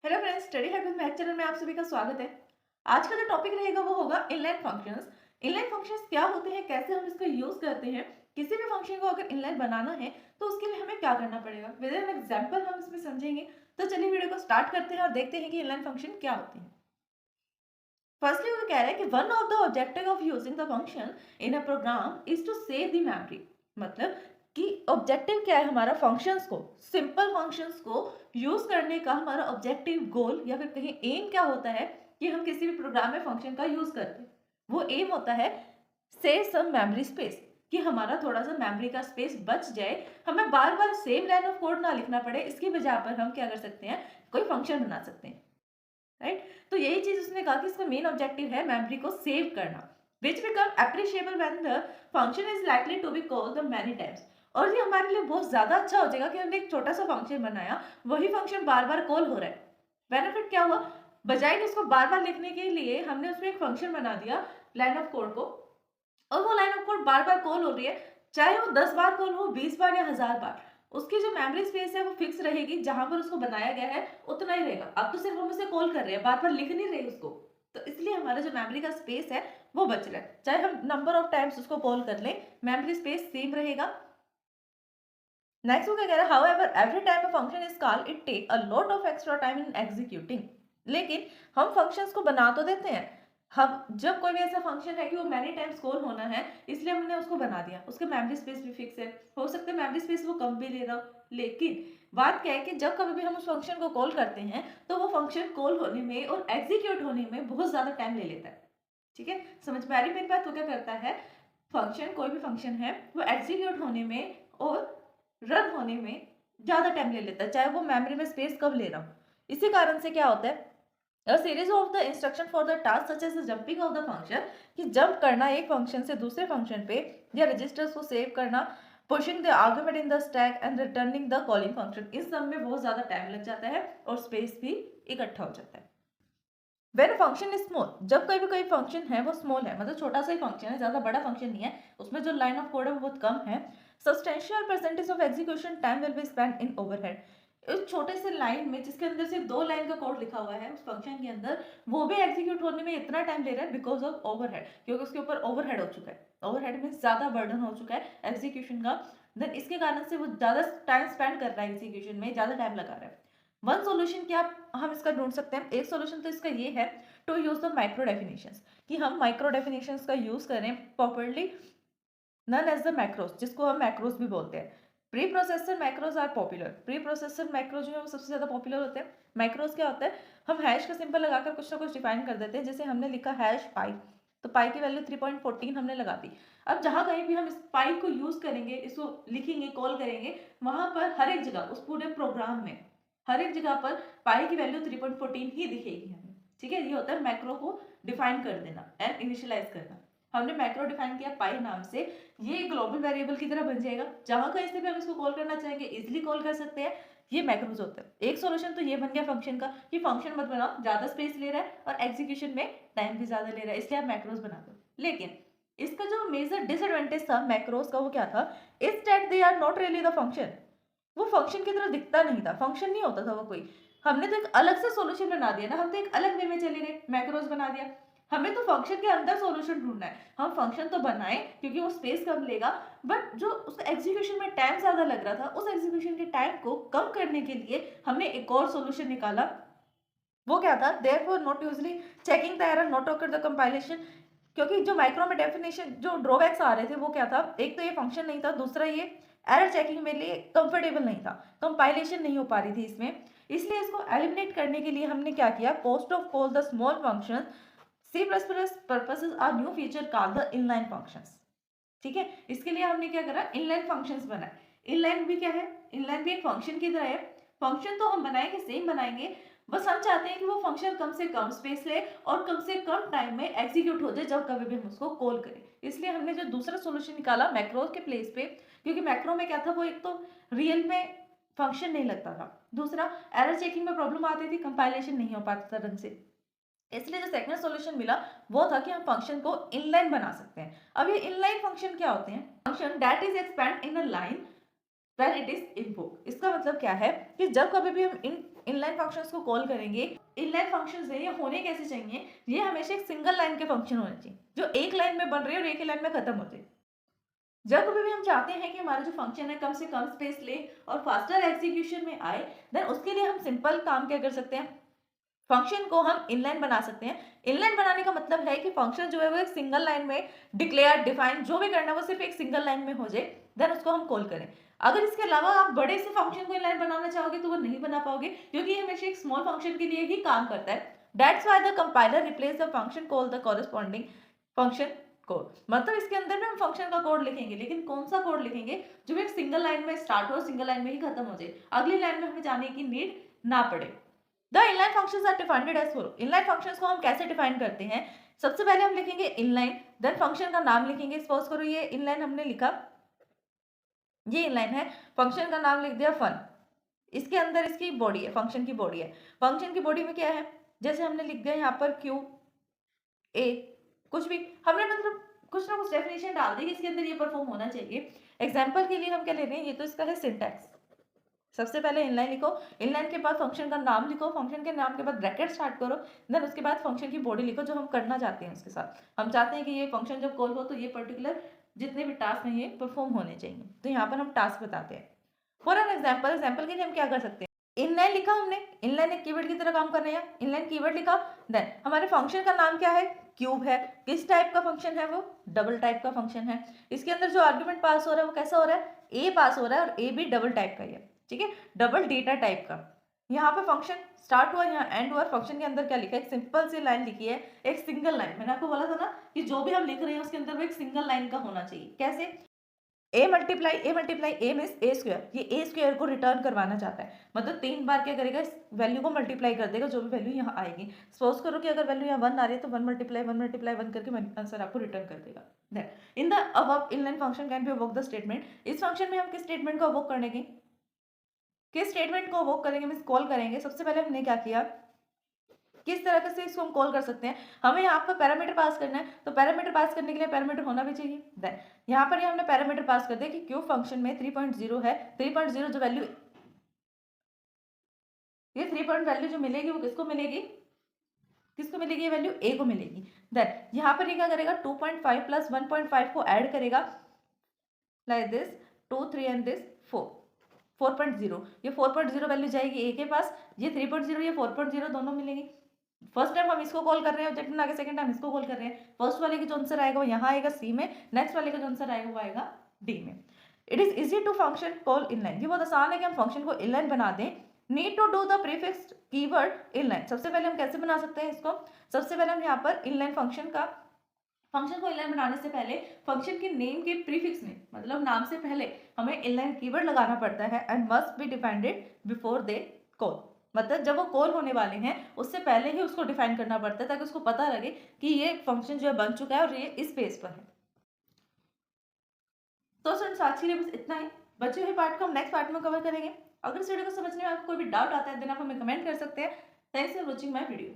Hello friends, study habit math channel में आप सभी का स्वागत है। आज का जो टॉपिक रहेगा वो होगा इनलाइन फंक्शंस। इनलाइन फंक्शंस क्या होते हैं, कैसे हम इसका यूज करते हैं, किसी भी फंक्शन को अगर इनलाइन बनाना है तो उसके लिए हमें क्या करना पड़ेगा, विद एन एग्जांपल हम इसमें समझेंगे। तो चलिए वीडियो को स्टार्ट करते हैं और देखते हैं कि इनलाइन फंक्शन क्या होती है। फर्स्टली वो कह रहा है कि one of the objective of using the function in a program is to save the memory. मतलब कि ऑब्जेक्टिव क्या है हमारा, फंक्शंस को, सिंपल फंक्शंस को यूज करने का हमारा ऑब्जेक्टिव गोल या फिर कहीं एम क्या होता है कि हम किसी भी प्रोग्राम में फंक्शन का यूज करते हैं। वो एम होता है सेव सम मेमोरी स्पेस, कि हमारा थोड़ा सा मेमोरी का स्पेस बच जाए, हमें बार बार सेम लाइन ऑफ कोड ना लिखना पड़े। इसकी वजह पर हम क्या कर सकते हैं, कोई फंक्शन बना सकते हैं, राइट। तो यही चीज उसने कहा कि इसका मेन ऑब्जेक्टिव है मेमोरी को सेव करना, which become appreciable when the function is likely to be called the many times. और ये हमारे लिए बहुत ज्यादा अच्छा हो जाएगा कि हमने एक छोटा सा फंक्शन बनाया, वही फंक्शन बार बार कॉल हो रहा है। बेनिफिट क्या हुआ, बजाय कि उसको बार बार लिखने के लिए हमने उसमें एक फंक्शन बना दिया, लाइन ऑफ कोड को, और वो line of code bar bar call हो रही है, चाहे वो 10 बार कॉल हो, 20 बार या 1000 बार, उसकी जो मेमोरी स्पेस है वो फिक्स रहेगी, जहां पर उसको बनाया गया है उतना ही रहेगा। अब तो सिर्फ हम उसे कॉल कर रहे हैं, बार बार लिख नहीं रहे उसको। तो इसलिए हमारा जो मेमोरी का स्पेस है वो बच रहा है, चाहे हम नंबर ऑफ टाइम्स उसको कॉल कर लें, मेमोरी स्पेस सेम रहेगा। नेक्स्ट वो क्या कह रहा है, however every time a function is called it take a lot of extra time in executing. लेकिन हम फंक्शंस को बना तो देते हैं, हम जब कोई भी ऐसा फंक्शन है कि वो मैनी टाइम्स कॉल होना है, इसलिए हमने उसको बना दिया, उसका मेमोरी स्पेस भी फिक्स है। हो सकता है मेमोरी स्पेस वो कम भी ले रहा हो, लेकिन बात क्या है कि जब कभी भी हम उस फंक्शन को कॉल करते हैं तो वो फंक्शन कॉल होने में और एग्जीक्यूट होने में बहुत ज्यादा टाइम ले लेता है। ठीक है, समझ में आ रही मेरी बात। वो क्या करता है, फंक्शन, कोई भी फंक्शन है, वो एग्जीक्यूट होने में और रन होने में ज्यादा टाइम ले लेता है, चाहे वो मेमोरी में स्पेस कब ले रहा हो। इसी कारण से क्या होता है, a series of the instruction for the task such as the jumping of the function, कि जंप करना एक फंक्शन से दूसरे फंक्शन पे, या रजिस्टर्स को सेव करना, pushing the argument in the stack and returning the calling function, इस सब में बहुत ज्यादा टाइम लग जाता है और स्पेस भी इकट्ठा हो जाता है। वेन फंक्शन इज स्मॉल, जब कोई भी कोई फंक्शन है वो स्मॉल है, मतलब छोटा सा ही फंक्शन है, ज्यादा बड़ा फंक्शन नहीं है, उसमें जो लाइन ऑफ कोड है वो बहुत कम है, substantial percentage of execution time will be spend in overhead. इस छोटे से लाइन में, जिसके अंदर सिर्फ 2 लाइन का कोड लिखा हुआ है उस फंक्शन के अंदर, वो भी एग्जीक्यूट होने में इतना टाइम ले रहा है बिकॉज ऑफ ओवरहेड, क्योंकि उसके ऊपर ओवरहेड हो चुका है। ओवरहेड में ज्यादा बर्डन हो चुका है एग्जीक्यूशन का, देन इसके कारण से वो ज्यादा टाइम स्पेंड कर रहा है एग्जीक्यूशन में, ज्यादा टाइम लगा रहा है। वन सोल्यूशन क्या हम इसका ढूंढ सकते हैं, एक सोल्यूशन तो इसका ये है, to use the micro definitions, कि हम माइक्रो डेफिनेशंस का यूज करें properly, known as the macros, जिसको हम मैक्रोस भी बोलते हैं। Preprocessor macros are popular, preprocessor macro जो है वो सबसे ज्यादा पॉपुलर होते हैं। मैक्रोस क्या होता है, हम हैश का सिंबल लगाकर कुछ ना कुछ डिफाइन कर देते हैं, जैसे हमने लिखा हैश पाई, तो पाई की वैल्यू 3.14 हमने लगा दी। अब जहां कहीं भी हम इस पाई को यूज करेंगे, इसको लिखेंगे, कॉल करेंगे, वहां पर हर एक जगह, उस पूरे प्रोग्राम में हर एक जगह पर पाई की वैल्यू 3.14 ही दिखेगी हमें। ठीक है, ये होता है मैक्रो को डिफाइन कर देना एंड इनिशियलाइज करना। हमने मैक्रो डिफाइन किया पाई नाम से, ये ग्लोबल वेरिएबल की तरह बन जाएगा, जहां कहीं से भी हम इसको कॉल करना चाहेंगे इजिली कॉल कर सकते हैं। ये मैक्रोज होता है। एक सॉल्यूशन तो ये बन गया फंक्शन का, कि फंक्शन मत बनाओ, ज्यादा स्पेस ले रहा है और एग्जीक्यूशन में टाइम भी ज्यादा ले रहा है, इसलिए आप मैक्रोज बना दो। लेकिन इसका जो मेजर डिसएडवांटेज था मैक्रोज का, वो क्या था, is that they are not really the function. वो फंक्शन की तरह दिखता नहीं था, फंक्शन नहीं होता था वो कोई। हमने तो एक अलग से सॉल्यूशन बना दिया ना, हम तो एक अलग वे में चले गए, मैक्रोज बना दिया। हमें तो फंक्शन के अंदर सॉल्यूशन ढूंढना है, हम फंक्शन तो बनाए क्योंकि वो स्पेस कम लेगा, बट जो उसका एग्जीक्यूशन में टाइम ज्यादा लग रहा था, उस एग्जीक्यूशन के टाइम को कम करने के लिए हमने एक और सॉल्यूशन निकाला। वो क्या था, therefore not usually checking the error not occur the compilation. क्योंकि जो माइक्रो में डेफिनेशन जो ड्रॉबैक्स आ रहे थे वो क्या था, एक तो ये फंक्शन नहीं था, दूसरा ये एरर चेकिंग मेरे लिए कंफर्टेबल नहीं था, कंपाइलेशन नहीं हो पा रही थी इसमें। इसलिए इसको एलिमिनेट करने के लिए हमने क्या किया, post of call the small function, C plus plus purposes are new feature called the inline functions. ठीक है, इसके लिए हमने क्या करा, इनलाइन फंक्शंस बनाए। इनलाइन भी क्या है, इनलाइन भी एक फंक्शन की तरह है। फंक्शन तो हम बनाएंगे, सेम बनाएंगे, बस हम चाहते हैं कि वो फंक्शन कम से कम स्पेस ले और कम से कम टाइम में एग्जीक्यूट हो जाए जब कभी भी हम उसको कॉल करें। इसलिए हमने जो दूसरा सॉल्यूशन निकाला मैक्रो के प्लेस पे, क्योंकि मैक्रो में क्या था, वो एक तो रियल में फंक्शन नहीं लगता था, दूसरा एरर चेकिंग में प्रॉब्लम आती थी, कंपाइलेशन नहीं हो पाता था ढंग से। इसलिए जो सेकंड सॉल्यूशन मिला वो था कि हम फंक्शन को इनलाइन बना सकते हैं। अब ये इनलाइन फंक्शन क्या होते हैं, function that is expand in a line when it is invoked. इसका मतलब क्या है कि जब कभी भी हम इनलाइन फंक्शंस को कॉल करेंगे, इनलाइन फंक्शंस है ये होने कैसे चाहिए, ये हमेशा एक सिंगल लाइन के फंक्शन होने चाहिए जो एक लाइन में बन रहे हैं और एक ही लाइन में खत्म हो जाए। जब कभी भी हम चाहते हैं कि हमारा जो फंक्शन है कम से कम स्पेस ले और फास्टर एग्जीक्यूशन में आए, देन उसके लिए हम सिंपल काम क्या कर सकते हैं, फंक्शन को हम इनलाइन बना सकते हैं। इनलाइन बनाने का मतलब है कि फंक्शन जो है वो एक सिंगल लाइन में डिक्लेयर डिफाइन जो भी करना है वो सिर्फ एक सिंगल लाइन में हो जाए, देन उसको हम कॉल करें। अगर इसके अलावा आप बड़े से फंक्शन को इनलाइन बनाना चाहोगे तो वो नहीं बना पाओगे, क्योंकि ये हमेशा एक स्मॉल फंक्शन के लिए ही काम करता है। That's why the compiler replace the function call the corresponding function code. मतलब इसके अंदर में हम फंक्शन का कोड लिखेंगे, लेकिन कौन सा कोड लिखेंगे, जो एक सिंगल लाइन में स्टार्ट हो, सिंगल लाइन में ही खत्म हो जाए, अगली लाइन में हमें जाने की नीड ना पड़े। The inline functions are defined as follow. Inline functions को हम कैसे डिफाइन करते हैं, सबसे पहले हम लिखेंगे इनलाइन, देन फंक्शन का नाम लिखेंगे। सपोज करो ये इनलाइन हमने लिखा, ये इनलाइन है, फंक्शन का नाम लिख दिया फन। इसके अंदर इसकी बॉडी है, फंक्शन की बॉडी है। फंक्शन की बॉडी में क्या है, जैसे हमने लिख दिया यहाँ पर क्यू ए, कुछ भी हमने मतलब कुछ ना कुछ डेफिनेशन डाल दी कि इसके अंदर ये परफॉर्म होना चाहिए। एग्जाम्पल के लिए हम क्या ले रहे हैं, ये तो इसका है सिंटैक्स। सबसे पहले इनलाइन लिखो, इनलाइन के बाद फंक्शन का नाम लिखो, फंक्शन के नाम के बाद ब्रैकेट स्टार्ट करो, देन उसके बाद फंक्शन की बॉडी लिखो जो हम करना चाहते हैं उसके साथ। हम चाहते हैं कि ये फंक्शन जब कॉल हो तो ये पर्टिकुलर जितने भी टास्क हैं ये परफॉर्म होने चाहिए, तो यहाँ पर हम टास्क बताते हैं। फॉर एन एग्जाम्पल के लिए हम क्या कर सकते हैं, इनलाइन लिखा हमने, इनलाइन एक कीवर्ड की तरह काम कर रहे हैं, इनलाइन कीवर्ड लिखा, देन हमारे फंक्शन का नाम क्या है, क्यूब है। किस टाइप का फंक्शन है वो, डबल टाइप का फंक्शन है। इसके अंदर जो आर्ग्यूमेंट पास हो रहा है वो कैसा हो रहा है, ए पास हो रहा है, और ए भी डबल टाइप का ही है, ठीक है, डबल डेटा टाइप का। यहाँ पे फंक्शन स्टार्ट हुआ, यहाँ एंड हुआ, फंक्शन के अंदर क्या लिखा है, एक सिंपल सी लाइन लिखी है, एक सिंगल लाइन। मैंने आपको बोला था ना कि जो भी हम लिख रहे हैं उसके अंदर वो एक सिंगल लाइन का होना चाहिए। कैसे, A multiply A means A square, ये ए स्क्वायर को रिटर्न करवाना चाहता है, मतलब 3 बार क्या करेगा, इस वैल्यू को मल्टीप्लाई कर देगा, जो भी वैल्यू यहाँ आएगी। सपोज करो कि अगर वैल्यू यहाँ 1 आ रही है तो 1 मल्टीप्लाई 1 करके आंसर आपको रिटर्न कर देगा। Then in the above inline function can be evoke the statement. इस फंक्शन में हम किस स्टेटमेंट को अवोक करेंगे, किस स्टेटमेंट को अवोक करेंगे, मीन्स कॉल करेंगे। सबसे पहले हमने क्या किया, किस तरह से इसको हम कॉल कर सकते हैं, हमें यहाँ पर पैरामीटर पास करना है, तो पैरामीटर पास करने के लिए पैरामीटर होना भी चाहिए। देन यहाँ पर हमने पैरामीटर पास कर दिया कि क्यू फंक्शन में 3.0 है, 3.0 जो वैल्यू, ये 3 पॉइंट वैल्यू जो मिलेगी वो किसको मिलेगी, किसको मिलेगी, ये वैल्यू ए को मिलेगी। देन यहाँ पर ये क्या करेगा, 2.5 प्लस 1.5 को ऐड करेगा, लाइक दिस 2 3 एंड दिस 4, 4.0, ये 4.0 वैल्यू जाएगी ए के पास, ये 3.0 ये 4.0 दोनों मिलेंगी। फर्स्ट टाइम हम इसको कॉल कर रहे हैं ऑब्जेक्ट में, आगे सेकंड टाइम इसको कॉल कर रहे हैं। फर्स्ट वाले की जो आंसर आएगा वो यहाँ आएगा सी में, नेक्स्ट वाले का जो आंसर आएगा वो आएगा डी में। It is easy to function call inline, ये बहुत आसान है कि हम फंक्शन को इनलाइन बना दें। Need to do the prefix keyword inline. सबसे पहले हम कैसे बना सकते हैं इसको, सबसे पहले हम यहाँ पर इनलाइन फंक्शन का, फंक्शन को इनलाइन बनाने से पहले फंक्शन के नेम के प्रीफिक्स में, मतलब नाम से पहले हमें इनलाइन कीवर्ड लगाना पड़ता है, and must be defined before they call. मतलब जब वो कॉल होने वाले हैं उससे पहले ही उसको डिफाइन करना पड़ता है, ताकि उसको पता लगे कि ये फंक्शन जो है बन चुका है और ये इस पेज पर है। तो स्टूडेंट्स आज के लिए बस इतना ही, बचे हुए पार्ट को हम नेक्स्ट पार्ट में कवर करेंगे। अगर इस वीडियो को समझने में आपको कोई भी डाउट आता है देन आप हमें कमेंट कर सकते हैं। Thanks for watching my video.